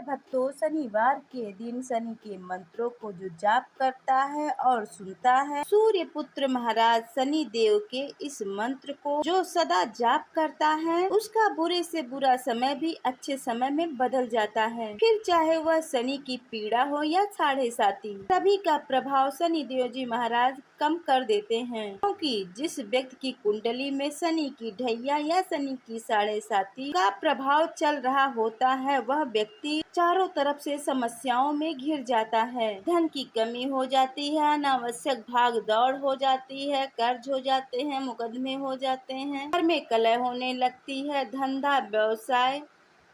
भक्तों, शनिवार के दिन शनि के मंत्रों को जो जाप करता है और सुनता है, सूर्य पुत्र महाराज शनि देव के इस मंत्र को जो सदा जाप करता है, उसका बुरे से बुरा समय भी अच्छे समय में बदल जाता है। फिर चाहे वह शनि की पीड़ा हो या साढ़े साती, सभी का प्रभाव शनि देव जी महाराज कम कर देते हैं। क्योंकि जिस व्यक्ति की कुंडली में शनि की ढैया या शनि की साढ़े साती का प्रभाव चल रहा होता है, वह व्यक्ति चारों तरफ से समस्याओं में घिर जाता है। धन की कमी हो जाती है, अनावश्यक भाग दौड़ हो जाती है, कर्ज हो जाते हैं, मुकदमे हो जाते हैं, घर में कलह होने लगती है, धंधा व्यवसाय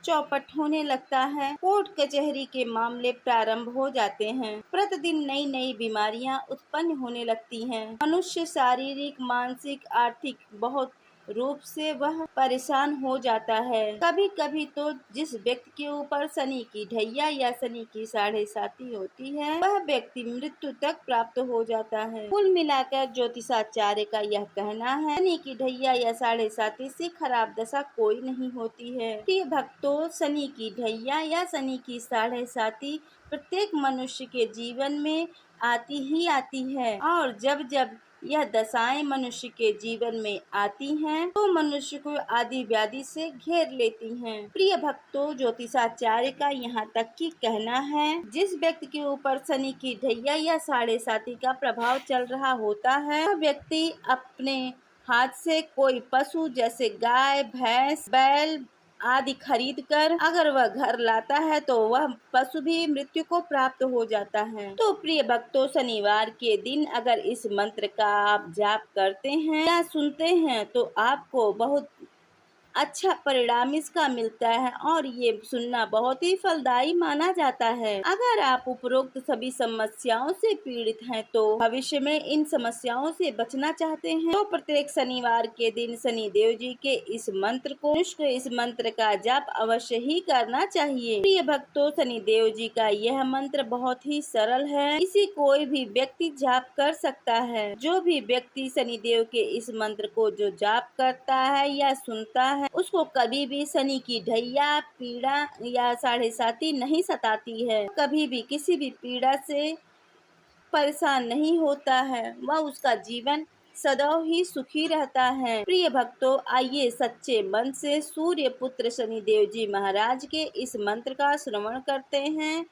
चौपट होने लगता है, कोर्ट कचहरी के मामले प्रारंभ हो जाते हैं, प्रतिदिन नई नई बीमारियां उत्पन्न होने लगती हैं। मनुष्य शारीरिक, मानसिक, आर्थिक बहुत रूप से वह परेशान हो जाता है। कभी कभी तो जिस व्यक्ति के ऊपर शनि की ढैया या शनि की साढ़े साती होती है, वह व्यक्ति मृत्यु तक प्राप्त हो जाता है। कुल मिलाकर ज्योतिषाचार्य का यह कहना है, शनि की ढैया या साढ़े साती से खराब दशा कोई नहीं होती है। प्रिय भक्तों, शनि की ढैया या शनि की साढ़े साती प्रत्येक मनुष्य के जीवन में आती ही आती है, और जब जब यह दशाएं मनुष्य के जीवन में आती हैं, तो मनुष्य को आदि व्याधि से घेर लेती हैं। प्रिय भक्तों, ज्योतिषाचार्य का यहाँ तक की कहना है, जिस व्यक्ति के ऊपर शनि की ढैया या साढ़े साती का प्रभाव चल रहा होता है, वह व्यक्ति अपने हाथ से कोई पशु जैसे गाय, भैंस, बैल आदि खरीद कर अगर वह घर लाता है, तो वह पशु भी मृत्यु को प्राप्त हो जाता है। तो प्रिय भक्तों, शनिवार के दिन अगर इस मंत्र का आप जाप करते हैं या सुनते हैं, तो आपको बहुत अच्छा परिणाम इसका मिलता है, और ये सुनना बहुत ही फलदायी माना जाता है। अगर आप उपरोक्त सभी समस्याओं से पीड़ित हैं, तो भविष्य में इन समस्याओं से बचना चाहते हैं, तो प्रत्येक शनिवार के दिन शनि देव जी के इस मंत्र को इस मंत्र का जाप अवश्य ही करना चाहिए। प्रिय भक्तों, शनि देव जी का यह मंत्र बहुत ही सरल है, इसे कोई भी व्यक्ति जाप कर सकता है। जो भी व्यक्ति शनि देव के इस मंत्र को जो जाप करता है या सुनता है, उसको कभी भी शनि की ढैया, पीड़ा या साढ़े साती नहीं सताती है। कभी भी किसी भी पीड़ा से परेशान नहीं होता है, वह उसका जीवन सदैव ही सुखी रहता है। प्रिय भक्तों, आइए सच्चे मन से सूर्य पुत्र शनि देव जी महाराज के इस मंत्र का श्रवण करते हैं।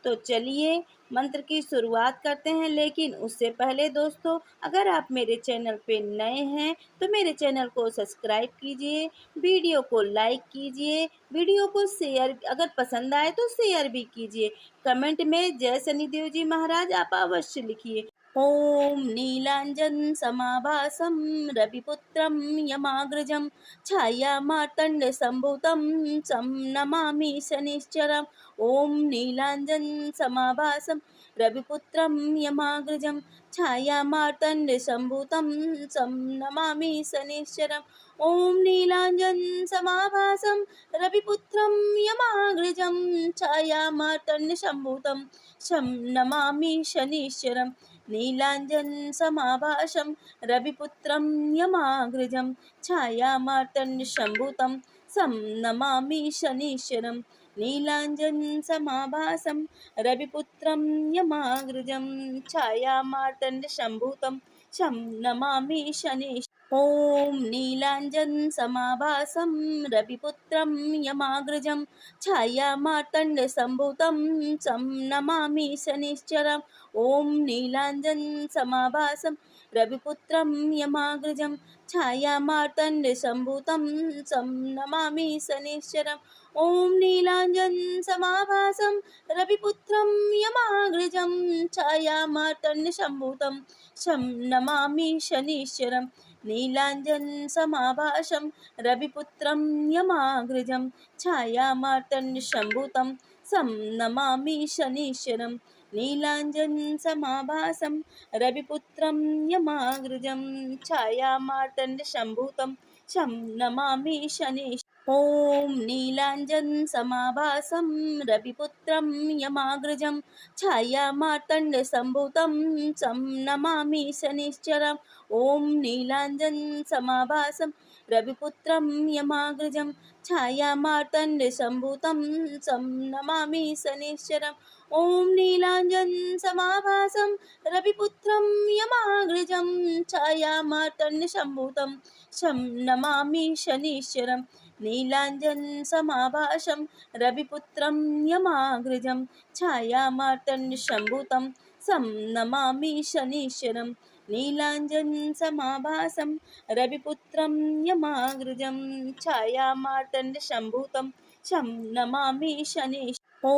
तो चलिए मंत्र की शुरुआत करते हैं, लेकिन उससे पहले दोस्तों, अगर आप मेरे चैनल पे नए हैं तो मेरे चैनल को सब्सक्राइब कीजिए, वीडियो को लाइक कीजिए, वीडियो को शेयर, अगर पसंद आए तो शेयर भी कीजिए। कमेंट में जय शनिदेव जी महाराज आप अवश्य लिखिए। ओम नीलांजन समाभासम रविपुत्रम यमाग्रजम छाया मार्तंड संभूतम सम नमामि शनिश्चरम। ओम नीलांजन समाभासम रविपुत्रम यमाग्रजम छाया मार्तंड संभूतम सम नमामि शनिश्चरम। ओम नीलांजन समाभासम रविपुत्रम यमाग्रजम छाया मार्तंड संभूतम शम नमामि शनिश्चरम। नीलांजन समाभासम रविपुत्रम यमाग्रजम छाया मार्तंड संभूतम सम नमामि शनिश्चरम। नीलांजन समाभासम रविपुत्रम यमाग्रजम छाया मार्तंड संभूतम शम नमामि शनिश्चरम। ओम नीलांजन समाभासम रविपुत्रम यमाग्रजम छाया मार्तंड संभूतम सम नमामि शनिश्चरम। ओम नीलांजन समाभासम रविपुत्रम यमाग्रजम छाया मार्तंड संभूतम सम नमामि शनिश्चरम। ओम नीलांजन समाभासम रविपुत्रम यमाग्रजम छाया मार्तंड संभूतम शम नमामि शनिश्चरम। नीलांजन समाभासम रविपुत्रम यमाग्रजम छाया मार्तंड संभूतम सम नमामि शनिश्चरम। नीलांजन समाभासम रविपुत्रम यमाग्रजम छाया मार्तंड संभूतम शम नमामि शनिश्चरम। ओम नीलांजन समाभासम रविपुत्रम यमाग्रजम छाया मार्तंड संभूतम सम नमामि शनिश्चरम। ओम नीलांजन समाभासम रविपुत्रं यमाग्रजं छायामार्तण्डसम्भूतं चं नमामि शनिश्चरम्। ॐ नीलाञ्जनसमाभासं रविपुत्रं यमाग्रजं छायामार्तण्डसम्भूतं चं नमामि शनिश्चरम्। नीलाञ्जनसमाभासं रविपुत्रं यमाग्रजं छायामार्तण्डसम्भूतं चं नमामि शनिश्चरम्। नीलाञ्जनसमाभासं रविपुत्रं यमाग्रजं छायामार्तण्डसम्भूतं चं नमामि शनिश्चरम्। ॐ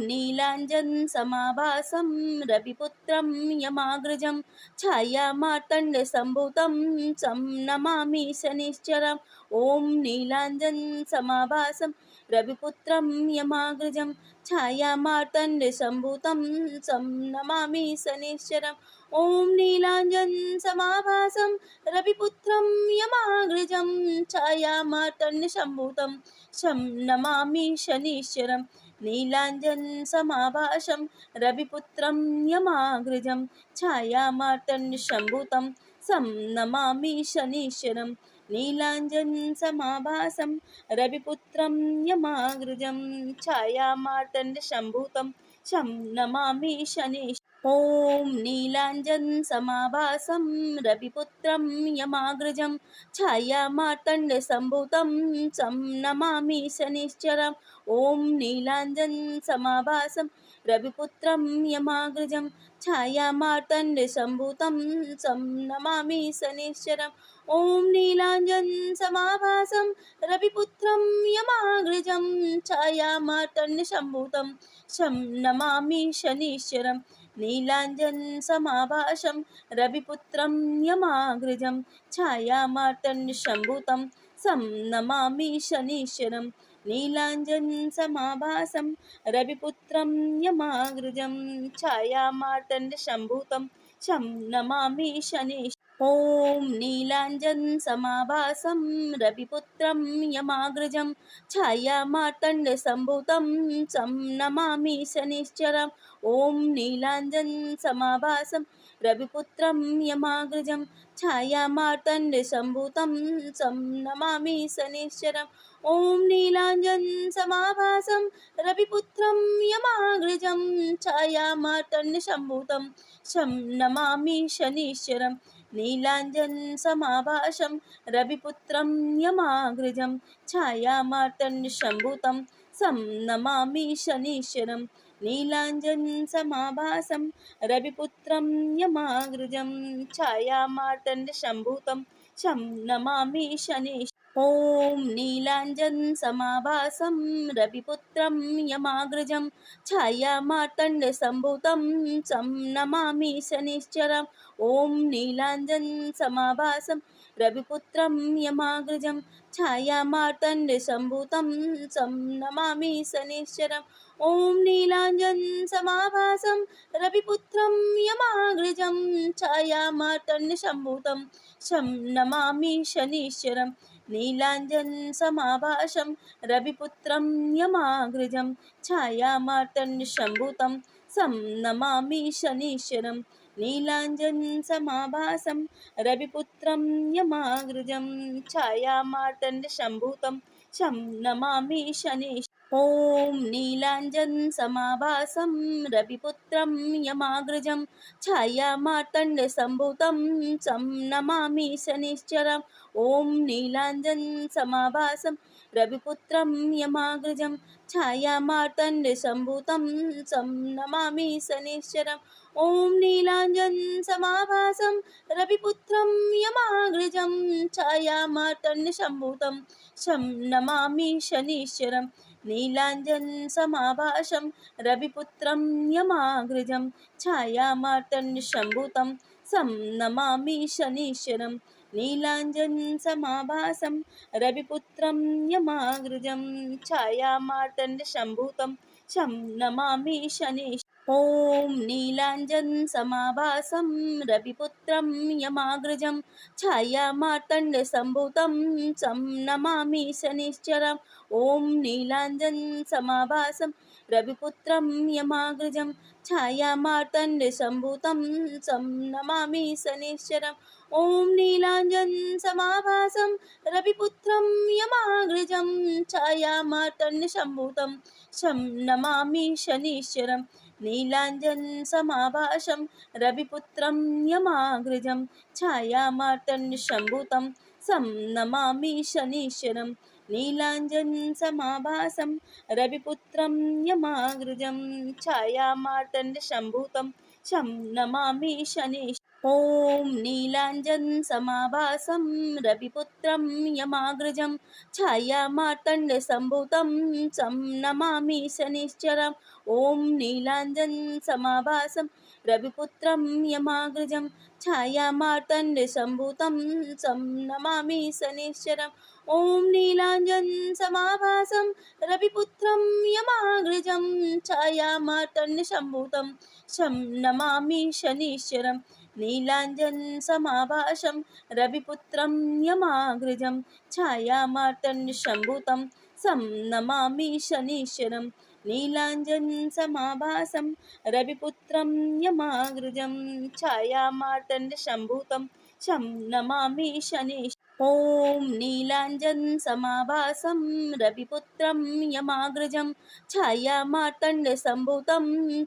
नीलाञ्जनसमाभासं रविपुत्रं यमाग्रजं छायामार्तण्डसम्भूतं चं नमामि शनिश्चरम्। ॐ नीलाञ्जनसमाभासं रविपुत्रं यमाग्रजं छायामार्तण्डसम्भूतं चं नमामि शनिश्चरम्। ॐ नीलाञ्जनसमाभासं रविपुत्रं यमाग्रजं छायामार्तण्डसम्भूतं चं नमामि शनिश्चरम्। नीलाञ्जनसमाभासं रविपुत्रं यमाग्रजं छायामार्तण्डसम्भूतं चं नमामि शनिश्चरम्। नीलाञ्जनसमाभासं रविपुत्रं यमाग्रजं छायामार्तण्डसम्भूतं चं नमामि शनिश्चरम्। ॐ नीलाञ्जनसमाभासं रविपुत्रं यमाग्रजं छायामार्तण्डसम्भूतं चं नमामि शनिश्चरम्। ॐ नीलाञ्जनसमाभासं रविपुत्रं यमाग्रजं छायामार्तण्डसम्भूतं चं नमामि शनिश्चरम्। ॐ नीलाञ्जनसमाभासं रविपुत्रं यमाग्रजं छायामार्तण्डसम्भूतं चं नमामि शनिश्चरम्। नीलाञ्जनसमाभासं रविपुत्रं यमाग्रजं छायामार्तण्डसम्भूतं चं नमामि शनिश्चरम्। नीलाञ्जनसमाभासं रविपुत्रं यमाग्रजं छायामार्तण्डसम्भूतं चं नमामि शनिश्चरम्। ॐ नीलाञ्जनसमाभासं रविपुत्रं यमाग्रजं छायामार्तण्डसम्भूतं चं नमामि शनिश्चरम्। ॐ नीलाञ्जनसमाभासं रविपुत्रं यमाग्रजं छायामार्तण्डसम्भूतं चं नमामि शनिश्चरम्। ॐ नीलाञ्जनसमाभासं रविपुत्रं यमाग्रजं छायामार्तण्डसम्भूतं चं नमामि शनिश्चरम्। नीलाञ्जनसमाभासं रविपुत्रं यमाग्रजं छायामार्तण्डसम्भूतं चं नमामि शनिश्चरम्। नीलाञ्जनसमाभासं रविपुत्रं यमाग्रजं छायामार्तण्डसम्भूतं चं नमामि शनिश्चरम्। ॐ नीलाञ्जनसमाभासं रविपुत्रं यमाग्रजं छायामार्तण्डसम्भूतं चं नमामि शनिश्चरम्। ॐ नीलाञ्जनसमाभासं रविपुत्रं यमाग्रजं छायामार्तण्डसम्भूतं चं नमामि शनिश्चरम्। ॐ नीलाञ्जनसमाभासं रविपुत्रं यमाग्रजं छायामार्तण्डसम्भूतं चं नमामि शनिश्चरम्। नीलाञ्जनसमाभासं रविपुत्रं यमाग्रजं छायामार्तण्डसम्भूतं चं नमामि शनिश्चरम्। नीलाञ्जनसमाभासं रविपुत्रं यमाग्रजं छायामार्तण्डसम्भूतं चं नमामि शनिश्चरम्। ॐ नीलाञ्जनसमाभासं रविपुत्रं यमाग्रजं छायामार्तण्डसम्भूतं चं नमामि शनिश्चरम्। ॐ नीलाञ्जनसमाभासं रविपुत्रं यमाग्रजं छायामार्तण्डसम्भूतं चं नमामि शनिश्चरम्। ॐ नीलाञ्जनसमाभासं रविपुत्रं यमाग्रजं छायामार्तण्डसम्भूतं चं नमामि शनिश्चरम्। नीलाञ्जनसमाभासं रविपुत्रं यमाग्रजं छायामार्तण्डसम्भूतं चं नमामि शनिश्चरम्। नीलाञ्जनसमाभासं रविपुत्रं यमाग्रजं छायामार्तण्डसम्भूतं चं नमामि शनिश्चरम्। ॐ नीलाञ्जनसमाभासं रविपुत्रं यमाग्रजं छायामार्तण्डसम्भूतं चं नमामि शनिश्चरम्। ॐ नीलाञ्जनसमाभासं रविपुत्रं यमाग्रजं छायामार्तण्डसम्भूतं चं नमामि शनिश्चरम्। ॐ नीलाञ्जनसमाभासं रविपुत्रं यमाग्रजं छायामार्तण्डसम्भूतं चं नमामि शनिश्चरम्। नीलाञ्जनसमाभासं रविपुत्रं यमाग्रजं छायामार्तण्डसम्भूतं चं नमामि शनिश्चरम्। नीलाञ्जनसमाभासं रविपुत्रं यमाग्रजं छायामार्तण्डसम्भूतं चं नमामि शनिश्चरम्। ॐ नीलाञ्जनसमाभासं रविपुत्रं यमाग्रजं छायामार्तण्डसम्भूतं चं नमामि शनिश्चरम्। ॐ नीलाञ्जनसमाभासं रविपुत्रं यमाग्रजं छायामार्तण्डसम्भूतं चं नमामि शनिश्चरम्। ॐ नीलाञ्जनसमाभासं रविपुत्रं यमाग्रजं छायामार्तण्डसम्भूतं चं नमामि शनिश्चरम्। नीलाञ्जनसमाभासं रविपुत्रं यमाग्रजं छायामार्तण्डसम्भूतं चं नमामि शनिश्चरम्। नीलाञ्जनसमाभासं रविपुत्रं यमाग्रजं छायामार्तण्डसम्भूतं चं नमामि शनिश्चरम्। ॐ नीलाञ्जनसमाभासं रविपुत्रं यमाग्रजं छायामार्तण्डसम्भूतं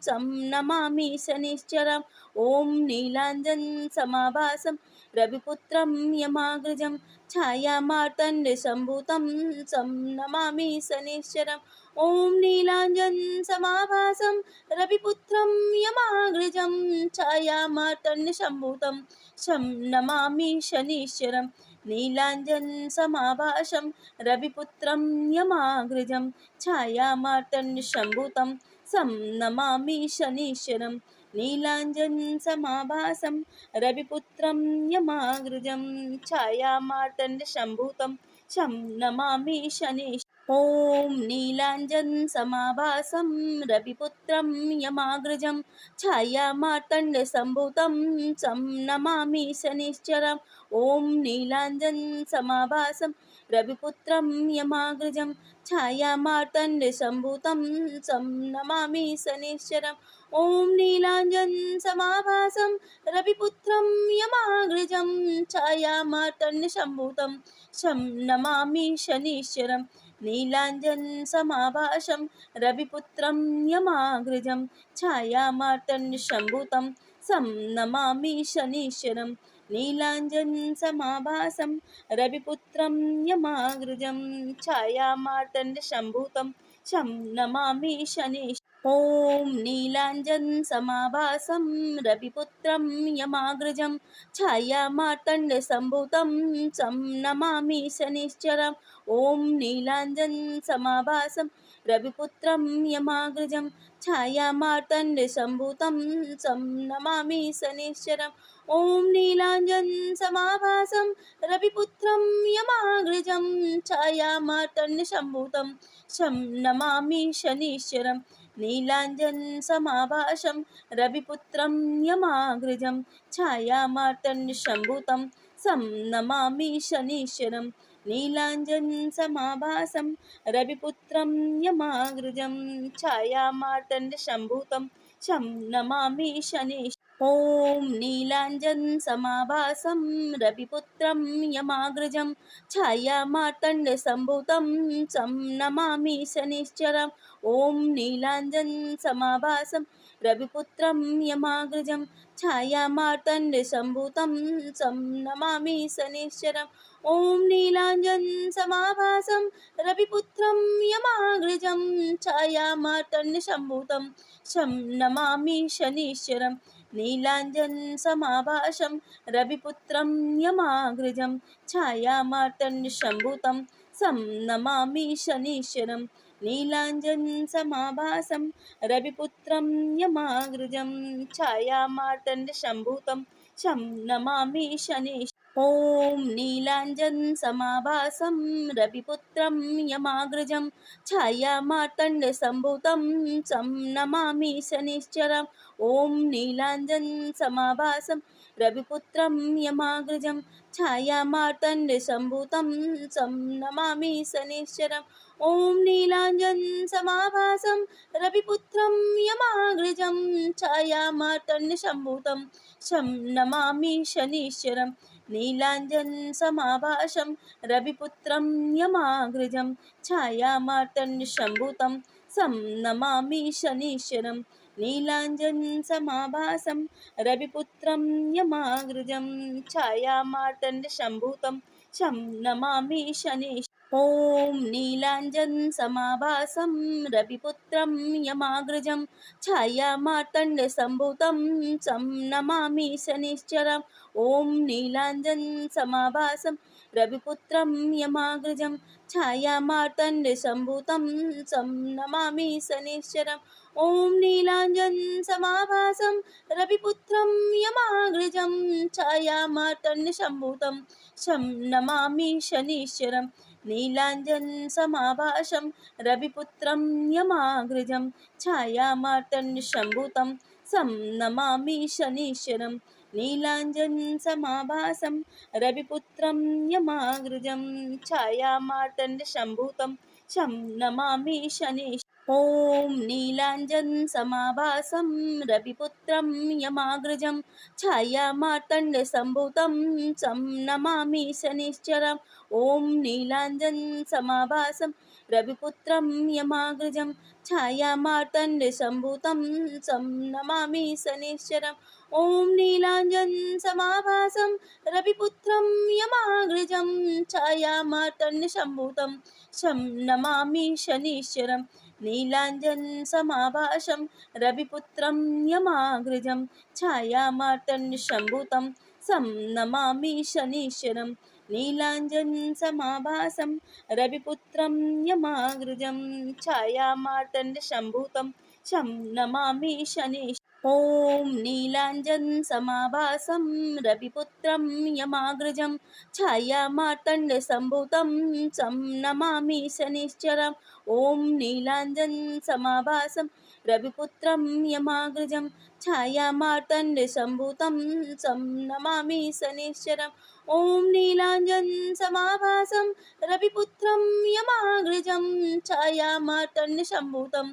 चं नमामि शनिश्चरम्। ॐ नीलाञ्जनसमाभासं रविपुत्रं यमाग्रजं छायामार्तण्डसम्भूतं चं नमामि शनिश्चरम्। ॐ नीलाञ्जनसमाभासं रविपुत्रं यमाग्रजं छायामार्तण्डसम्भूतं चं नमामि शनिश्चरम्। नीलाञ्जनसमाभासं रविपुत्रं यमाग्रजं छायामार्तण्डसम्भूतं चं नमामि शनिश्चरम्। नीलाञ्जनसमाभासं रविपुत्रं यमाग्रजं छायामार्तण्डसम्भूतं चं नमामि शनिश्चरम्। ॐ नीलाञ्जनसमाभासं रविपुत्रं यमाग्रजं छायामार्तण्डसम्भूतं चं नमामि शनिश्चरम्। ॐ नीलाञ्जनसमाभासं रविपुत्रं यमाग्रजं छायामार्तण्डसम्भूतं चं नमामि शनिश्चरम्। ॐ नीलाञ्जनसमाभासं रविपुत्रं यमाग्रजं छायामार्तण्डसम्भूतं चं नमामि शनिश्चरम्। नीलाञ्जनसमाभासं रविपुत्रं यमाग्रजं छायामार्तण्डसम्भूतं चं नमामि शनिश्चरम्। नीलाञ्जनसमाभासं रविपुत्रं यमाग्रजं छायामार्तण्डसम्भूतं चं नमामि शनिश्चरम्। ॐ नीलाञ्जनसमाभासं रविपुत्रं यमाग्रजं छायामार्तण्डसम्भूतं चं नमामि शनिश्चरम्। ॐ नीलाञ्जनसमाभासं रविपुत्रं यमाग्रजं छायामार्तण्डसम्भूतं चं नमामि शनिश्चरम्। ॐ नीलाञ्जनसमाभासं रविपुत्रं यमाग्रजं छायामार्तण्डसम्भूतं चं नमामि शनिश्चरम्। नीलाञ्जनसमाभासं रविपुत्रं यमाग्रजं छायामार्तण्डसम्भूतं चं नमामि शनिश्चरम्। नीलाञ्जनसमाभासं रविपुत्रं यमाग्रजं छायामार्तण्डसम्भूतं चं नमामि शनिश्चरम्। ॐ नीलाञ्जनसमाभासं रविपुत्रं यमाग्रजं छायामार्तण्डसम्भूतं चं नमामि शनिश्चरम्। ॐ नीलाञ्जनसमाभासं रविपुत्रं यमाग्रजं छायामार्तण्डसम्भूतं चं नमामि शनिश्चरम्। ॐ नीलाञ्जनसमाभासं रविपुत्रं यमाग्रजं छायामार्तण्डसम्भूतं चं नमामि शनिश्चरम्। नीलाञ्जनसमाभासं रविपुत्रं यमाग्रजं छायामार्तण्डसम्भूतं चं नमामि शनिश्चरम्। नीलाञ्जनसमाभासं रविपुत्रं यमाग्रजं छायामार्तण्डसम्भूतं चं नमामि शनिश्चरम्। ॐ नीलाञ्जनसमाभासं रविपुत्रं यमाग्रजं छायामार्तण्डसम्भूतं चं नमामि शनिश्चरम्। ॐ नीलाञ्जनसमाभासं रविपुत्रं यमाग्रजं छायामार्तण्डसम्भूतं चं नमामि शनिश्चरम्। ॐ नीलाञ्जनसमाभासं रविपुत्रं यमाग्रजं छायामार्तण्डसम्भूतं शं नमामि शनीश्वरम्। नीलाञ्जनसमाभासं रविपुत्रं यमाग्रजं छायामार्तण्डसम्भूतं सं नमामि शनीश्वरम्। नीलाञ्जनसमाभासं रविपुत्रं यमाग्रजं छायामार्तण्डसम्भूतं शं नमामि शनीश्वरम्। ॐ नीलाञ्जनसमाभासं रविपुत्रं यमाग्रजं छायामार्तण्डसम्भूतं चं नमामि शनिश्चरम्। ॐ नीलाञ्जनसमाभासं रविपुत्रं यमाग्रजं छायामार्तण्डसम्भूतं चं नमामि शनिश्चरम्। ॐ नीलाञ्जनसमाभासं रविपुत्रं यमाग्रजं छायामार्तण्डसम्भूतं शं नमामि शनीश्वरम्। नीलाञ्जनसमाभासं रविपुत्रं यमाग्रजं छायामार्तण्डसम्भूतं सं नमामि शनीश्वरम्। नीलाञ्जनसमाभासं रविपुत्रं यमाग्रजं छायामार्तण्डसम्भूतं शं नमामि शनीश्वरम्। ॐ नीलाञ्जनसमाभासं रविपुत्रं यमाग्रजं छायामार्तण्डसम्भूतं चं नमामि शनिश्चरम्। ॐ नीलाञ्जनसमाभासं रविपुत्रं यमाग्रजं छायामार्तण्डसम्भूतं चं नमामि शनीश्वरम्। ॐ नीलाञ्जनसमाभासं रविपुत्रं यमाग्रजं छायामार्तण्डसम्भूतं शं नमामि शनीश्वरम्। नीलाञ्जनसमाभासं रविपुत्रं यमाग्रजं छायामार्तण्डसम्भूतं सं नमामि शनीश्वरम्। नीलाञ्जनसमाभासं रविपुत्रं यमाग्रजं छायामार्तण्डसम्भूतं शं नमामि शनीश्वरम्। ॐ नीलाञ्जनसमाभासं रविपुत्रं यमाग्रजं छायामार्तण्डसम्भूतं चं नमामि शनिश्चरम्। ॐ नीलाञ्जनसमाभासं रविपुत्रं यमाग्रजं छायामार्तण्डसम्भूतं चं नमामि शनीश्वरम्। ॐ नीलाञ्जनसमाभासं रविपुत्रं यमाग्रजं छायामार्तण्डसम्भूतं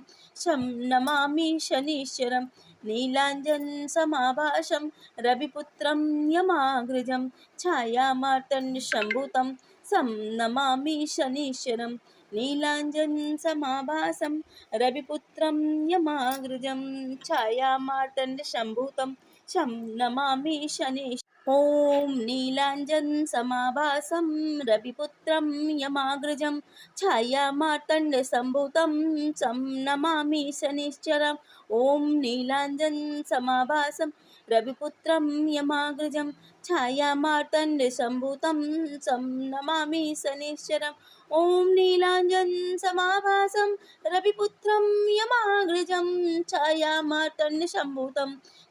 शं नमामि शनीश्वरम्। नीलाञ्जनसमाभासं रविपुत्रं यमाग्रजं छायामार्तण्डसम्भूतं सं नमामि शनीश्वरम्। नीलाञ्जनसमाभासं रविपुत्रं यमाग्रजं छायामार्तण्डसम्भूतं शं नमामि शनीश्वरम्। ॐ नीलाञ्जनसमाभासं रविपुत्रं यमाग्रजं छायामार्तण्डसम्भूतं चं नमामि शनीश्वरम्। ॐ नीलाञ्जनसमाभासं रविपुत्रं यमाग्रजं छायामार्तण्डसम्भूतं चं नमामि शनीश्वरम्। ॐ नीलाञ्जनसमाभासं रविपुत्रं यमाग्रजं छायामार्तण्डसम्भूतं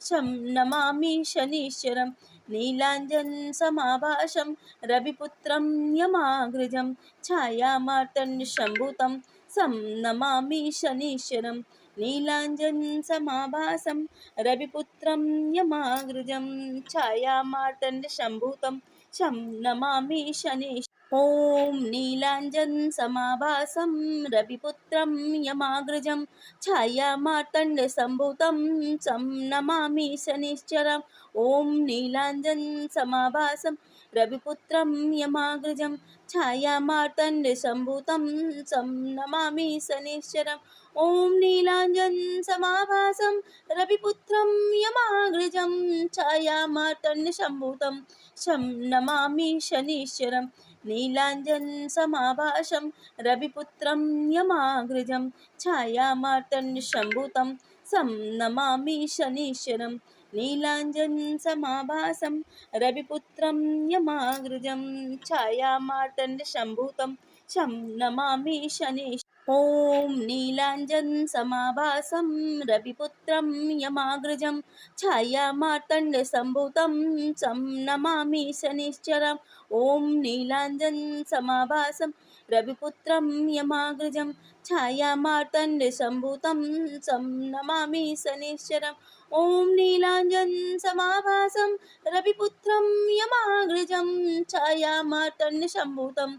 शं नमामि शनीश्वरम्। नीलाञ्जनसमाभासं रविपुत्रं यमाग्रजं छायामार्तण्डसम्भूतं सं नमामि शनीश्वरम्। नीलाञ्जनसमाभासं रविपुत्रं यमाग्रजं छायामार्तण्डसम्भूतं शं नमामि शनीश्वरम्। ॐ नीलाञ्जनसमाभासं रविपुत्रं यमाग्रजं छायामार्तण्डसम्भूतं चं नमामि शनीश्वरम्। ॐ नीलाञ्जनसमाभासं रविपुत्रं यमाग्रजं छायामार्तण्डसम्भूतं चं नमामि शनीश्वरम्। ॐ नीलाञ्जनसमाभासं रविपुत्रं यमाग्रजं छायामार्तण्डसम्भूतं शं नमामि शनीश्वरम्। नीलाञ्जनसमाभासं रविपुत्रं यमाग्रजं छायामार्तण्डसम्भूतं सं नमामि शनीश्वरम्। नीलाञ्जनसमाभासं रविपुत्रं यमाग्रजं छायामार्तण्डसम्भूतं शं नमामि शनीश्वरम्। ॐ नीलाञ्जनसमाभासं रविपुत्रं यमाग्रजं छायामार्तण्डसम्भूतं चं नमामि शनीश्वरम्। ॐ नीलाञ्जनसमाभासं रविपुत्रं यमाग्रजं छायामार्तण्डसम्भूतं चं नमामि शनीश्वरम्। ॐ नीलाञ्जनसमाभासं रविपुत्रं यमाग्रजं छायामार्तण्डसम्भूतं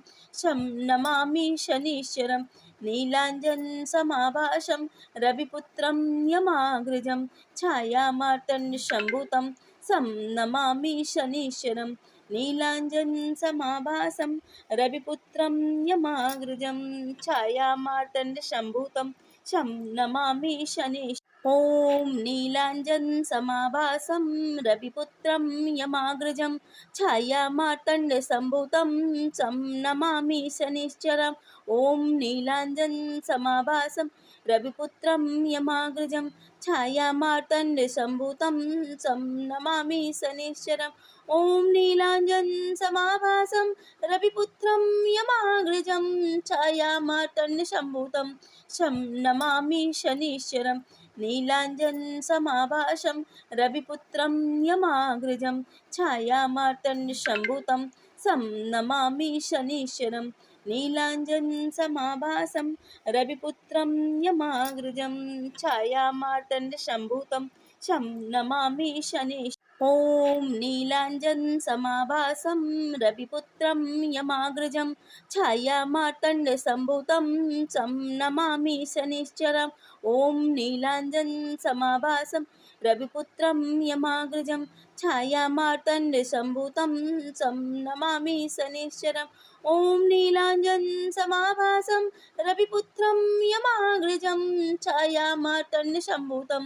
शं नमामि शनीश्वरम्। नीलाञ्जनसमाभासं रविपुत्रं यमाग्रजं छायामार्तण्डशम्भुतं सं नमामि शनीश्वरं नीलाञ्जनसमाभासं रविपुत्रं यमाग्रजं छायामार्तण्डशम्भुतं शं नमामि शनीश्वरम् ॐ नीलाञ्जनसमाभासं रविपुत्रं यमाग्रजं छायामार्तण्डसम्भुतं चं नमामि शनिश्चरम् ॐ नीलाञ्जनसमाभासं रविपुत्रं यमाग्रजं छायामार्तण्डसम्भुतं चं नमामि शनिश्चरम् ॐ नीलाञ्जनसमाभासं रविपुत्रं यमाग्रजं छायामार्तण्डसम्भुतं शं नमामि शनीश्वरम् नीलाञ्जनसमाभासं रविपुत्रं यमाग्रजं छायामार्तण्डसम्भुतं सं नमामि शनीश्वरं नीलाञ्जनसमाभासं रविपुत्रं यमाग्रजं छायामार्तण्डसम्भुतं शं नमामि शनीश्वरम् ॐ नीलाञ्जनसमाभासं रविपुत्रं यमाग्रजं छायामार्तण्डसम्भुतं चं नमामि शनिश्चरम् ॐ नीलाञ्जनसमाभासं रविपुत्रं यमाग्रजं छायामार्तण्डसम्भुतं चं नमामि शनिश्चरम् ॐ नीलाञ्जनसमाभासं रविपुत्रं यमाग्रजं छायामार्तण्डसम्भुतं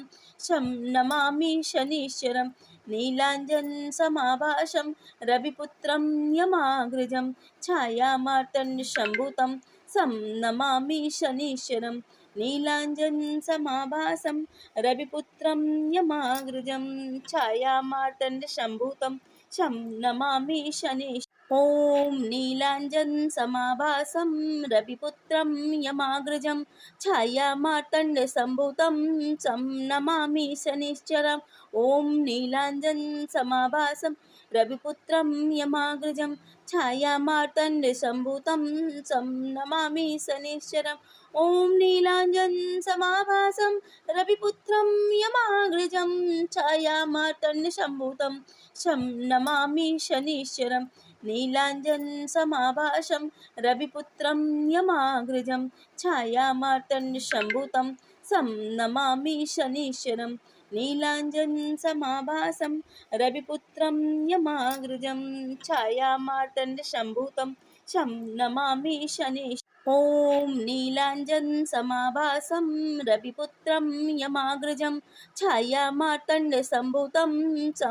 शं नमामि शनीश्वरम् नीलाञ्जनसमाभासं रविपुत्रं यमाग्रजं छायामार्तण्डसम्भुतं सं नमामि शनीश्वरम् नीलाञ्जनसमाभासं रविपुत्रं यमाग्रजं छायामार्तण्डसम्भुतं शं नमामि शनीश्वरम् ॐ नीलाञ्जनसमाभासं रविपुत्रं यमाग्रजं छायामार्तण्डसम्भुतं चं नमामि शनिश्चरम् ॐ नीलाञ्जनसमाभासं रविपुत्रं यमाग्रजं छायामार्तण्डसम्भुतं चं नमामि शनिश्चरम् ॐ नीलाञ्जनसमाभासं रविपुत्रं यमाग्रजं छायामार्तण्डसम्भुतं शं नमामि शनीश्वरम् नीलाञ्जनसमाभासं रविपुत्रं यमाग्रजं छायामार्तण्डसम्भुतं सं नमामि शनीश्वरम् नीलाञ्जनसमाभासं रविपुत्रं यमाग्रजं छायामार्तण्डसम्भुतं शं नमामि शनीश्वरम् ॐ नीलाञ्जनसमाभासं रविपुत्रं यमाग्रजं छायामार्तण्डसम्भुतं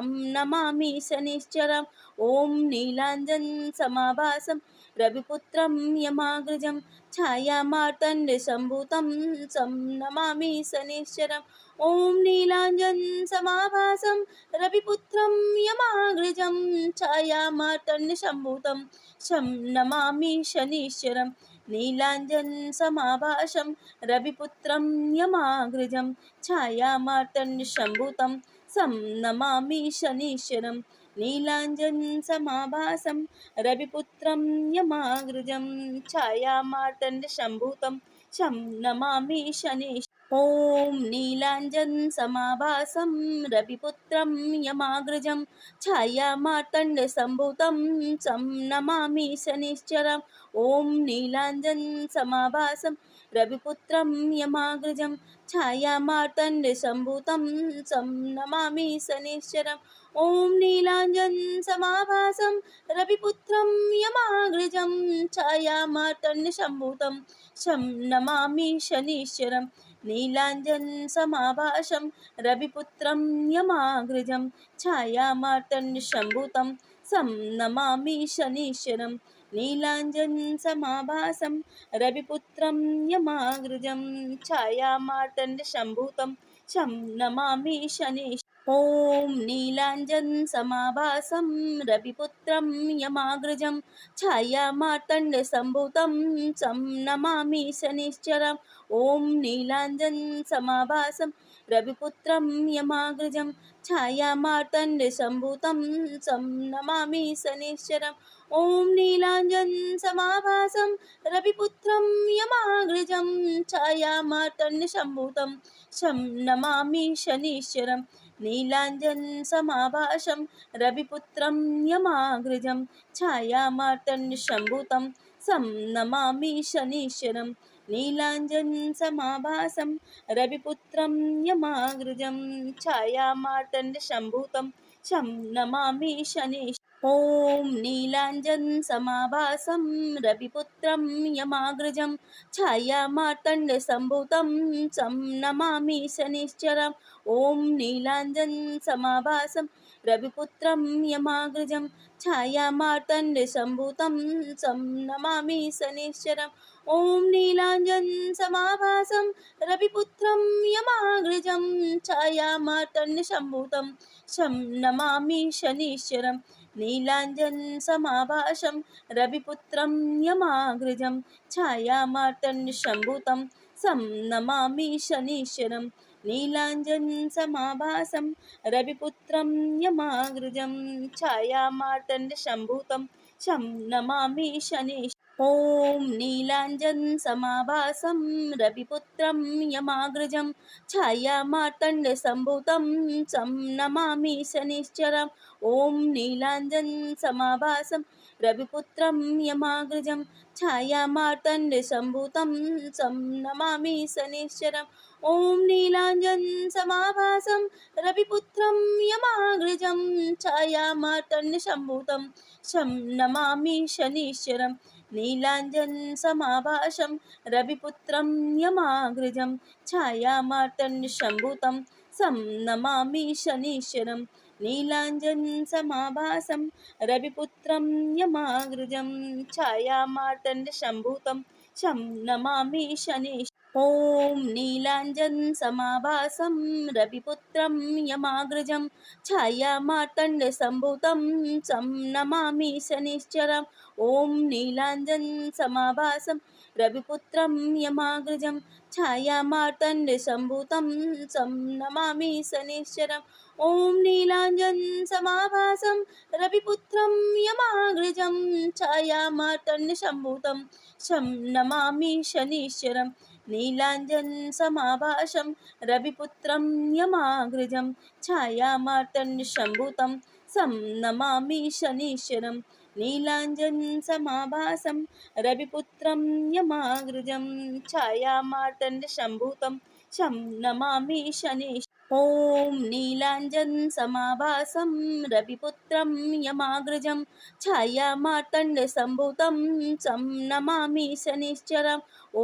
चं नमामि शनिश्चरम् ॐ नीलाञ्जनसमाभासं रविपुत्रं यमाग्रजं छायामार्तण्डसम्भुतं चं नमामि शनिश्चरम् ॐ नीलाञ्जनसमाभासं रविपुत्रं यमाग्रजं छायामार्तण्डसम्भुतं शं नमामि शनीश्वरम् नीलाञ्जनसमाभासं रविपुत्रं यमाग्रजं छायामार्तण्डसम्भुतं सं नमामि शनीश्वरम् नीलाञ्जनसमाभासं रविपुत्रं यमाग्रजं छायामार्तण्डसम्भुतं शं नमामि शनीश्वरम् ॐ नीलाञ्जनसमाभासं रविपुत्रं यमाग्रजं छायामार्तण्डसम्भुतं चं नमामि शनिश्चरम् ॐ नीलाञ्जनसमाभासं रविपुत्रं यमाग्रजं छायामार्तण्डसम्भुतं चं नमामि शनिश्चरम् ॐ नीलाञ्जनसमाभासं रविपुत्रं यमाग्रजं छायामार्तण्डसम्भुतं शं नमामि शनीश्वरम् नीलाञ्जनसमाभासं रविपुत्रं यमाग्रजं छायामार्तण्डसम्भुतं सं नमामि शनीश्वरम् नीलाञ्जनसमाभासं रविपुत्रं यमाग्रजं छायामार्तण्डसम्भुतं शं नमामि शनीश्वरम् ॐ नीलाञ्जनसमाभासं रविपुत्रं यमाग्रजं छायामार्तण्डसम्भुतं चं नमामि शनिश्चरम् ॐ नीलाञ्जनसमाभासं रविपुत्रं यमाग्रजं छायामार्तण्डसम्भुतं चं नमामि शनिश्चरम् ॐ नीलाञ्जनसमाभासं रविपुत्रं यमाग्रजं छायामार्तण्डसम्भुतं शं नमामि शनीश्वरम् नीलाञ्जनसमाभासं रविपुत्रं यमाग्रजं छायामार्तण्डसम्भुतं सं नमामि शनीश्वरम् नीलाञ्जनसमाभासं रविपुत्रं यमाग्रजं छायामार्तण्डसम्भूतं शं नमामि शनेश्वरम्। ॐ नीलाञ्जनसमाभासं रविपुत्रं यमाग्रजं छायामार्तण्डसम्भूतं चं नमामि शनिश्चरम्। ॐ नीलाञ्जनसमाभासं रविपुत्रं यमाग्रजं छायामार्तण्डसम्भूतं चं नमामि शनिश्चरम्। ॐ नीलाञ्जनसमाभासं रविपुत्रं यमाग्रजं छायामार्तण्डसम्भूतं शं नमामि शनीश्वरम्। नीलाञ्जनसमाभासं रविपुत्रं यमाग्रजं छायामार्तण्डसम्भूतं शं नमामि शनीश्वरम्। नीलाञ्जनसमाभासं रविपुत्रं यमाग्रजं छायामार्तण्डसम्भूतं शं नमामि शनीश्वरम्। ॐ नीलाञ्जनसमाभासं रविपुत्रं यमाग्रजं छायामार्तण्डसम्भूतं चं नमामि शनिश्चरम्। ॐ नीलाञ्जनसमाभासं रविपुत्रं यमाग्रजं छायामार्तण्डसम्भूतं चं नमामि शनिश्चरम्। ॐ नीलाञ्जनसमाभासं रविपुत्रं यमाग्रजं छायामार्तण्डसम्भूतं शं नमामि शनीश्वरम्। नीलाञ्जनसमाभासं रविपुत्रं यमाग्रजं छायामार्तण्डसम्भूतं शं नमामि शनीश्वरम्। नीलाञ्जनसमाभासं रविपुत्रं यमाग्रजं छायामार्तण्डसम्भूतं शं नमामि शनीश्वरम्। ॐ नीलाञ्जनसमाभासं रविपुत्रं यमाग्रजं छायामार्तण्डसम्भूतं चं नमामि शनिश्चरम्। ॐ नीलाञ्जनसमाभासं रविपुत्रं यमाग्रजं छायामार्तण्डसम्भूतं चं नमामि शनिश्चरम्। ॐ नीलाञ्जनसमाभासं रविपुत्रं यमाग्रजं छायामार्तण्डसम्भूतं शं नमामि शनीश्वरम्। नीलाञ्जनसमाभासं रविपुत्रं यमाग्रजं छायामार्तण्डसम्भूतं शं नमामि शनीश्वरम्। नीलाञ्जनसमाभासं रविपुत्रं यमाग्रजं छायामार्तण्डसम्भूतं शं नमामि शनीश्वरम्। ॐ नीलाञ्जनसमाभासं रविपुत्रं यमाग्रजं छायामार्तण्डसम्भूतं चं नमामि शनिश्चरम्। ॐ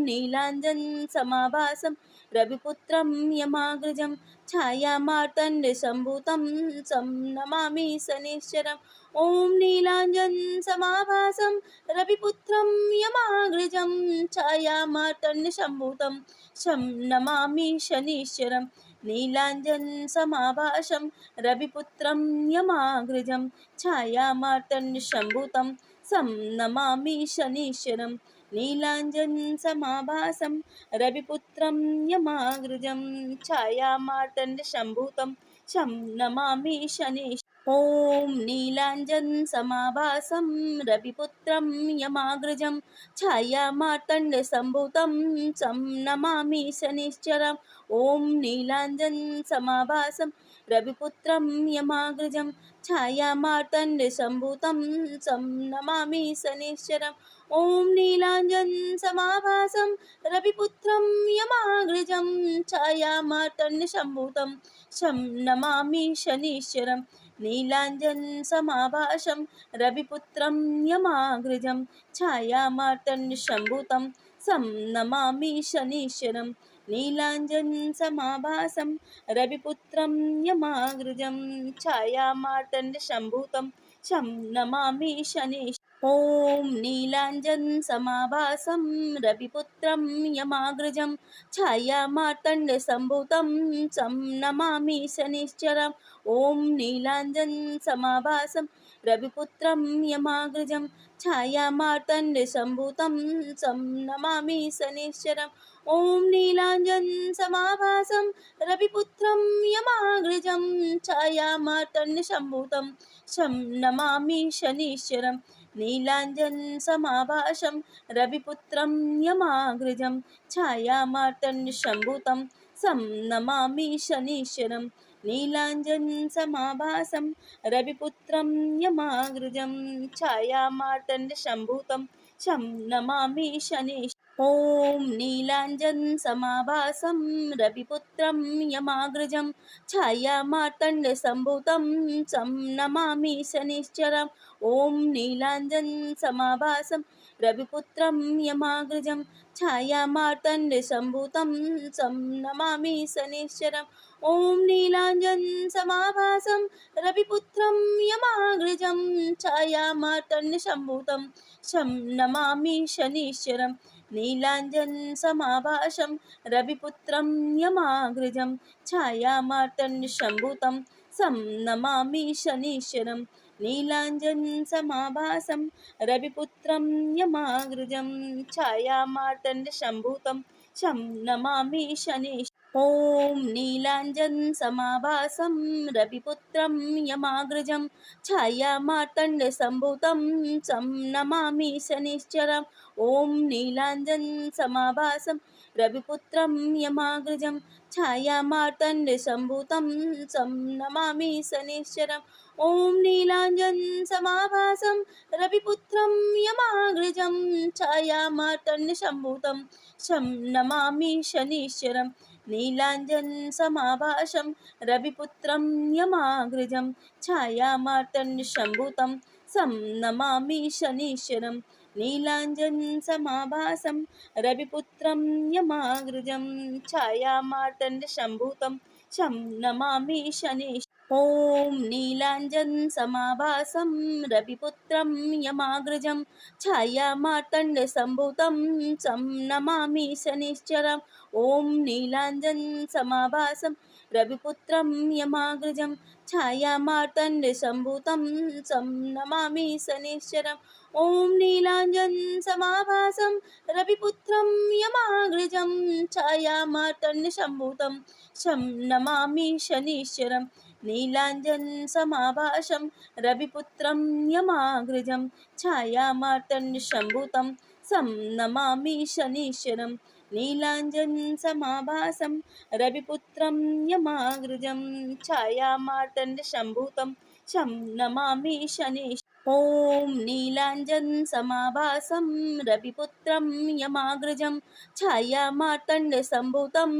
नीलाञ्जनसमाभासं रविपुत्रं यमाग्रजं छायामार्तण्डसम्भूतं चं नमामि शनिश्चरम्। ॐ नीलाञ्जनसमाभासं रविपुत्रं यमाग्रजं छायामार्तण्डसम्भूतं शं नमामि शनीश्वरम्। नीलाञ्जनसमाभासं रविपुत्रं यमाग्रजं छायामार्तण्डसम्भूतं शं नमामि शनीश्वरम्। नीलाञ्जनसमाभासं रविपुत्रं यमाग्रजं छायामार्तण्डसम्भूतं शं नमामि शनीश्वरम्। ॐ नीलाञ्जनसमाभासं रविपुत्रं यमाग्रजं छायामार्तण्डसम्भूतं चं नमामि शनिश्चरम्। ॐ नीलाञ्जनसमाभासं रविपुत्रं यमाग्रजं छायामार्तण्डसम्भूतं चं नमामि शनिश्चरम्। ॐ नीलाञ्जनसमाभासं रविपुत्रं यमाग्रजं छायामार्तण्डसम्भूतं शं नमामि शनीश्वरम्। नीलाञ्जनसमाभासं रविपुत्रं यमाग्रजं छायामार्तण्डसम्भूतं शं नमामि शनीश्वरम्। नीलाञ्जनसमाभासं रविपुत्रं यमाग्रजं छायामार्तण्डसम्भूतं शं नमामि शनीश्वरम्। ॐ नीलाञ्जनसमाभासं रविपुत्रं यमाग्रजं छायामार्तण्डसम्भूतं चं नमामि शनिश्चरम्। ॐ नीलाञ्जनसमाभासं रविपुत्रं यमाग्रजं छायामार्तण्डसम्भूतं चं नमामि शनिश्चरम्। ॐ नीलाञ्जनसमाभासं रविपुत्रं यमाग्रजं छायामार्तण्डसम्भूतं शं नमामि शनीश्वरम्। नीलाञ्जनसमाभासं रविपुत्रं यमाग्रजं छायामार्तण्डसम्भूतं शं नमामि शनीश्वरम्। नीलाञ्जनसमाभासं रविपुत्रं यमाग्रजं छायामार्तण्डसम्भूतं शं नमामि शनीश्वरम्। ॐ नीलाञ्जनसमाभासं रविपुत्रं यमाग्रजं छायामार्तण्डसम्भूतं चं नमामि शनिश्चरम्। ॐ नीलाञ्जनसमाभासं रविपुत्रं यमाग्रजं छायामार्तण्डसम्भूतं चं नमामि शनिश्चरम्। ॐ नीलाञ्जनसमाभासं रविपुत्रं यमाग्रजं छायामार्तण्डसम्भूतं चं नमामि शनिश्चरम्। नीलाञ्जनसमाभासं रविपुत्रं यमाग्रजं छायामार्तण्डसम्भूतं तं नमामि शनिश्चरम्। नीलाञ्जनसमाभासं रविपुत्रं यमाग्रजं छायामार्तण्डसम्भूतं तं नमामि शनिश्चरम्। ॐ नीलाञ्जनसमाभासं रविपुत्रं यमाग्रजं छायामार्तण्डसम्भूतं चं नमामि शनिश्चरम्। ॐ नीलाञ्जनसमाभासं रविपुत्रं यमाग्रजं छायामार्तण्डसम्भूतं चं नमामि शनिश्चरम्। ॐ नीलाञ्जनसमाभासं रविपुत्रं यमाग्रजं छायामार्तण्डसम्भूतं चं नमामि शनिश्चरम्। नीलाञ्जनसमाभासं रविपुत्रं यमाग्रजं छायामार्तण्डसम्भूतं तं नमामि शनिश्चरम्। नीलाञ्जनसमाभासं रविपुत्रं यमाग्रजं छायामार्तण्डसम्भूतं चं नमामि शनिश्चरम्। ॐ नीलाञ्जनसमाभासं रविपुत्रं यमाग्रजं छायामार्तण्डसम्भूतं चं नमामि शनिश्चरम्। ॐ नीलाञ्जनसमाभासं रविपुत्रं यमाग्रजं छायामार्तण्डसम्भूतं चं नमामि शनिश्चरम्। ॐ नीलाञ्जनसमाभासं रविपुत्रं यमाग्रजं छायामार्तण्डसम्भूतं चं नमामि शनिश्चरम्। नीलाञ्जनसमाभासं रविपुत्रं यमाग्रजं छायामार्तण्डसम्भूतं तं नमामि शनिश्चरम्। नीलाञ्जनसमाभासं रविपुत्रं यमाग्रजं छायामार्तण्डसम्भूतं चं नमामि शनिश्चरम्। ॐ नीलाञ्जनसमाभासं रविपुत्रं यमाग्रजं छायामार्तण्डसम्भूतं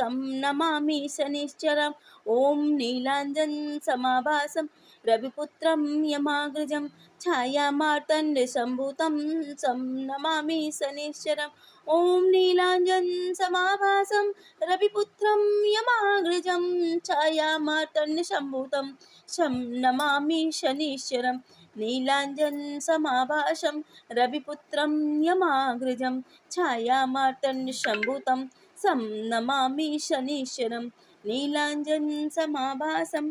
चं नमामि शनिश्चरम्। ॐ नीलाञ्जनसमाभासं रविपुत्रं यमाग्रजं छायामार्तण्डसम्भूतं चं नमामि शनिश्चरम्। ॐ नीलाञ्जनसमाभासं रविपुत्रं यमाग्रजं छायामार्तण्डसम्भूतं चं नमामि शनिश्चरम्। नीलाञ्जनसमाभासं रविपुत्रं यमाग्रजं छायामार्तण्डसम्भूतं तं नमामि शनिश्चरम्। नीलाञ्जनसमाभासं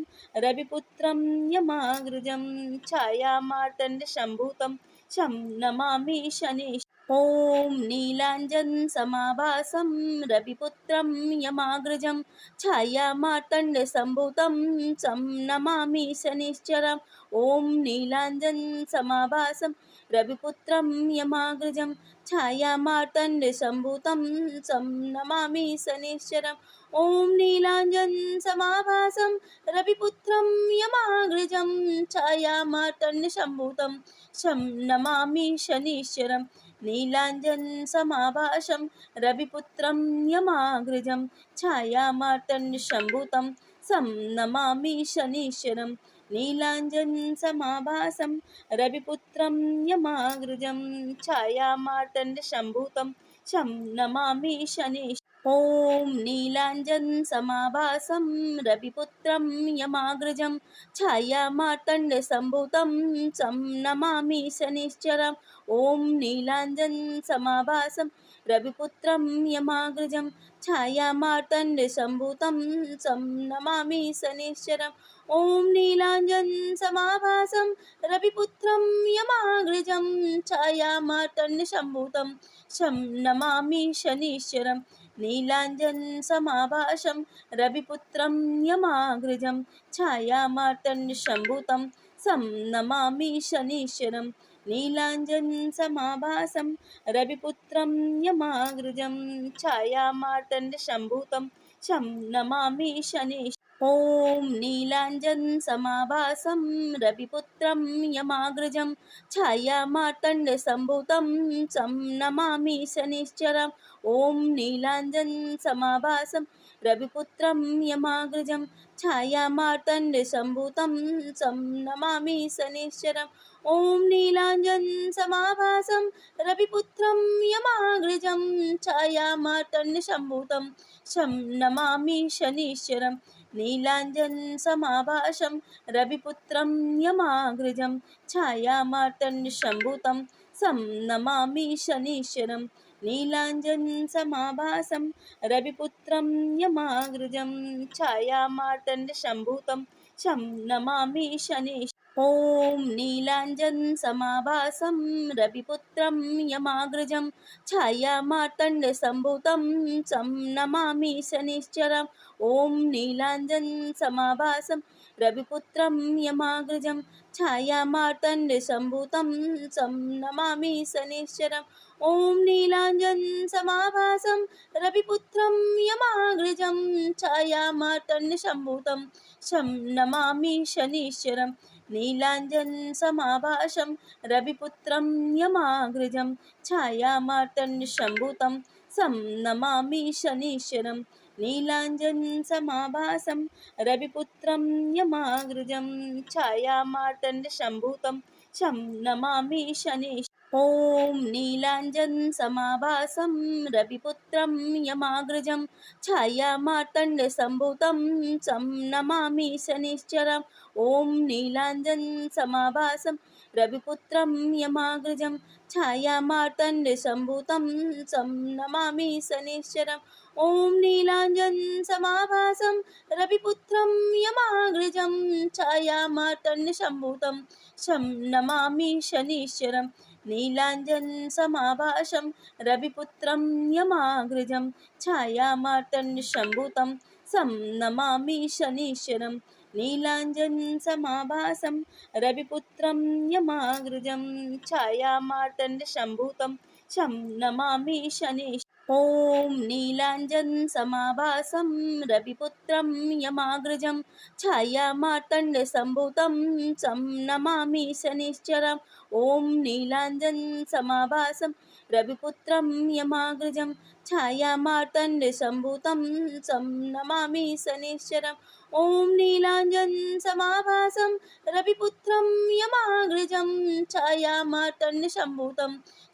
रविपुत्रं यमाग्रजं छायामार्तण्डसम्भूतं चं नमामि शनिश्चरम्। ॐ नीलाञ्जनसमाभासं रविपुत्रं यमाग्रजं छायामार्तण्डसम्भूतं चं नमामि शनिश्चरम्। ॐ नीलाञ्जनसमाभासं रविपुत्रं यमाग्रजं छायामार्तण्डसम्भूतं चं नमामि शनिश्चरम्। ॐ नीलाञ्जनसमाभासं रविपुत्रं यमाग्रजं छायामार्तण्डसम्भूतं चं नमामि शनिश्चरम्। नीलाञ्जनसमाभासं रविपुत्रं यमाग्रजं छायामार्तण्डसम्भूतं तं नमामि शनिश्चरम्। नीलाञ्जनसमाभासं रविपुत्रं यमाग्रजं छायामार्तण्डसम्भूतं चं नमामि शनिश्चरम्। ॐ नीलाञ्जनसमाभासं रविपुत्रं यमाग्रजं छायामार्तण्डसम्भूतं चं नमामि शनिश्चरम्। ॐ नीलाञ्जनसमाभासं रविपुत्रं यमाग्रजं छायामार्तण्डसम्भूतं चं नमामि शनिश्चरम्। ॐ नीलाञ्जनसमाभासं रविपुत्रं यमाग्रजं छायामार्तण्डसम्भूतं चं नमामि शनिश्चरम्। नीलाञ्जनसमाभासं रविपुत्रं यमाग्रजं छायामार्तण्डसम्भूतं तं नमामि शनिश्चरम्। नीलाञ्जनसमाभासं रविपुत्रं यमाग्रजं छायामार्तण्डसम्भूतं तं नमामि शनिश्चरम्। ॐ नीलाञ्जनसमाभासं रविपुत्रं यमाग्रजं छायामार्तण्डसम्भूतं चं नमामि शनिश्चरम्। ॐ नीलाञ्जनसमाभासं रविपुत्रं यमाग्रजं छायामार्तण्डसम्भूतं चं नमामि शनिश्चरम्। ॐ नीलाञ्जनसमाभासं रविपुत्रं यमाग्रजं छायामार्तण्डसम्भूतं चं नमामि शनिश्चरम्। नीलाञ्जनसमाभासं रविपुत्रं यमाग्रजं छायामार्तण्डसम्भूतं तं नमामि शनिश्चरम्। नीलाञ्जनसमाभासं रविपुत्रं यमाग्रजं छायामार्तण्डसम्भूतं तं नमामि शनिश्चरम्। ॐ नीलाञ्जनसमाभासं रविपुत्रं यमाग्रजं छायामार्तण्डसम्भूतं चं नमामि शनिश्चरम्। ॐ नीलाञ्जनसमाभासं रविपुत्रं यमाग्रजं छायामार्तण्डसम्भूतं चं नमामि शनिश्चरम्। ॐ नीलाञ्जनसमाभासं रविपुत्रं यमाग्रजं छायामार्तण्डसम्भूतं चं नमामि शनिश्चरम्। नीलाञ्जनसमाभासं रविपुत्रं यमाग्रजं छायामार्तण्डसम्भूतं तं नमामि शनिश्चरम्। नीलाञ्जनसमाभासं रविपुत्रं यमाग्रजं छायामार्तण्डसम्भूतं तं नमामि शनिश्चरम्। ॐ नीलाञ्जनसमाभासं रविपुत्रं यमाग्रजं छायामार्तण्डसम्भूतं चं नमामि शनिश्चरम्। ॐ नीलाञ्जनसमाभासं रविपुत्रं यमाग्रजं छायामार्तण्डसम्भूतं चं नमामि शनिश्चरम्। ॐ नीलाञ्जनसमाभासं रविपुत्रं यमाग्रजं छायामार्तण्डसम्भूतं तं नमामि शनिश्चरम्। नीलाञ्जनसमाभासं रविपुत्रं यमाग्रजं छायामार्तण्डसम्भूतं तं नमामि शनिश्चरम्। नीलाञ्जनसमाभासं रविपुत्रं यमाग्रजं छायामार्तण्डसम्भूतं तं नमामि शनिश्चरम्। ॐ नीलाञ्जनसमाभासं रविपुत्रं यमाग्रजं छायामार्तण्डसम्भूतं चं नमामि शनिश्चरम्। ॐ नीलाञ्जनसमाभासं रविपुत्रं यमाग्रजं छायामार्तण्डसम्भूतं चं नमामि शनिश्चरम्। ॐ नीलाञ्जनसमाभासं रविपुत्रं यमाग्रजं छायामार्तण्डसम्भूतं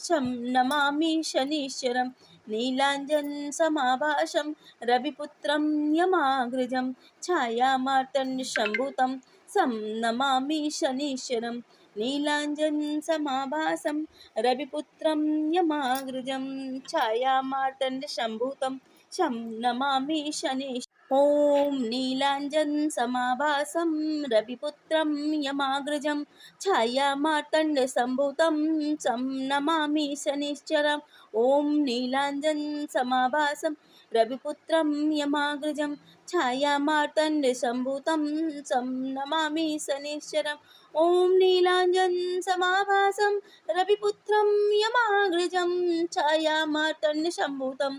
तं नमामि शनिश्चरम्। नीलाञ्जनसमाभासं रविपुत्रं यमाग्रजं छायामार्तण्डसम्भूतं तं नमामि शनिश्चरम्। नीलाञ्जनसमाभासं रविपुत्रं यमाग्रजं छायामार्तण्डसम्भूतं तं नमामि शनिश्चरम्। ॐ नीलाञ्जनसमाभासं रविपुत्रं यमाग्रजं छायामार्तण्डसम्भूतं तं नमामि शनिश्चरम्। ॐ नीलाञ्जनसमाभासं रविपुत्रं यमाग्रजं छायामार्तण्डसम्भूतं तं नमामि शनिश्चरम्। ॐ नीलाञ्जनसमाभासं रविपुत्रं यमाग्रजं छायामार्तण्डसम्भूतं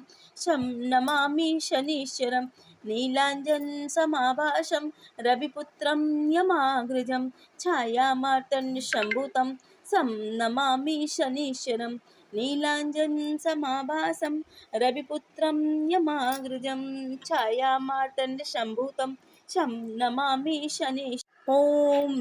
तं नमामि शनिश्चरम्। नीलाञ्जनसमाभासं रविपुत्रं यमाग्रजं छायामार्तण्डसम्भूतं तं नमामि शनिश्चरम्। नीलाञ्जनसमाभासं रविपुत्रं यमाग्रजं छायामार्तण्डसम्भूतं तं नमामि शनिश्चरम्। ॐ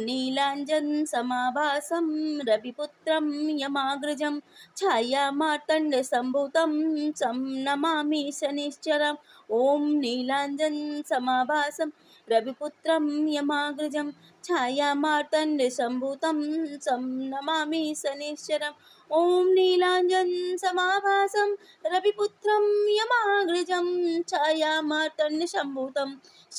नीलाञ्जनसमाभासं रविपुत्रं यमाग्रजं छायामार्तण्डसम्भूतं तं नमामि शनिश्चरम्। ॐ नीलाञ्जनसमाभासं रविपुत्रं यमाग्रजं छायामार्तण्डसम्भूतं तं नमामि शनिश्चरम्। ॐ नीलाञ्जनसमाभासं रविपुत्रं यमाग्रजं छायामार्तण्डसम्भूतं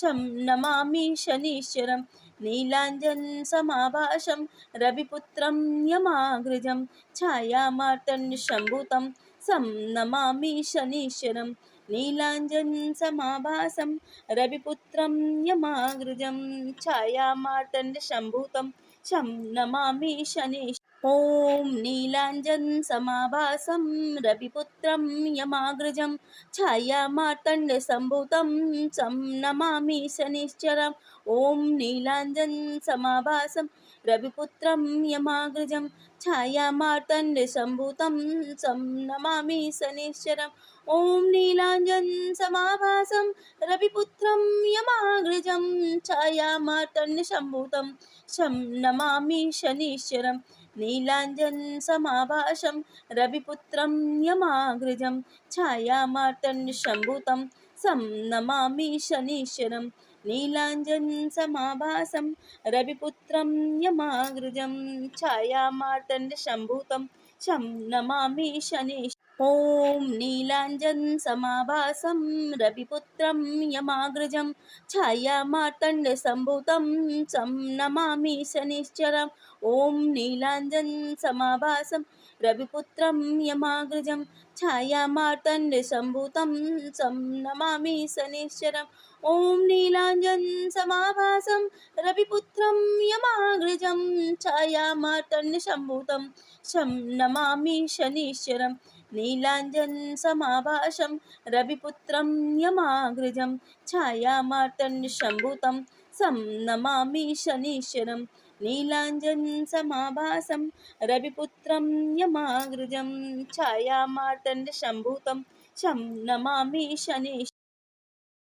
तं नमामि शनिश्चरम्। नीलाञ्जनसमाभासं रविपुत्रं यमाग्रजं छायामार्तण्डसम्भूतं तं नमामि शनिश्चरम्। नीलाञ्जनसमाभासं रविपुत्रं यमाग्रजं छायामार्तण्डसम्भूतं तं नमामि शनिश्चरम्। ॐ नीलाञ्जनसमाभासं रविपुत्रं यमाग्रजं छायामार्तण्डसम्भूतं चं नमामि शनिश्चरम्। ॐ नीलाञ्जनसमाभासं रविपुत्रं यमाग्रजं छायामार्तण्डसम्भूतं चं नमामि शनिश्चरम्। ॐ नीलाञ्जनसमाभासं रविपुत्रं यमाग्रजं छायामार्तण्डसम्भूतं चं नमामि शनिश्चरम्। नीलाञ्जनसमाभासं रविपुत्रं यमाग्रजं छायामार्तण्डसम्भूतं सं नमामि शनिश्चरम्। नीलाञ्जनसमाभासं रविपुत्रं यमाग्रजं छायामार्तण्डसम्भूतं शं नमामि शनिश्चरम्। ॐ नीलाञ्जनसमाभासं रविपुत्रं यमाग्रजं छायामार्तण्डसम्भूतं चं नमामि शनिश्चरम्। ॐ नीलाञ्जनसमाभासं रविपुत्रं यमाग्रजं छायामार्तण्डसम्भूतं चं नमामि शनिश्चरम्। ॐ नीलाञ्जनसमाभासं रविपुत्रं यमाग्रजं छायामार्तण्डसम्भूतं शं नमामि शनिश्चरम्। नीलाञ्जनसमाभासं रविपुत्रं यमाग्रजं छायामार्तण्डसम्भूतं सं नमामि शनिश्चरम्। नीलाञ्जनसमाभासं रविपुत्रं यमाग्रजं छायामार्तण्डसम्भूतं शं नमामि शनिश्चरम्।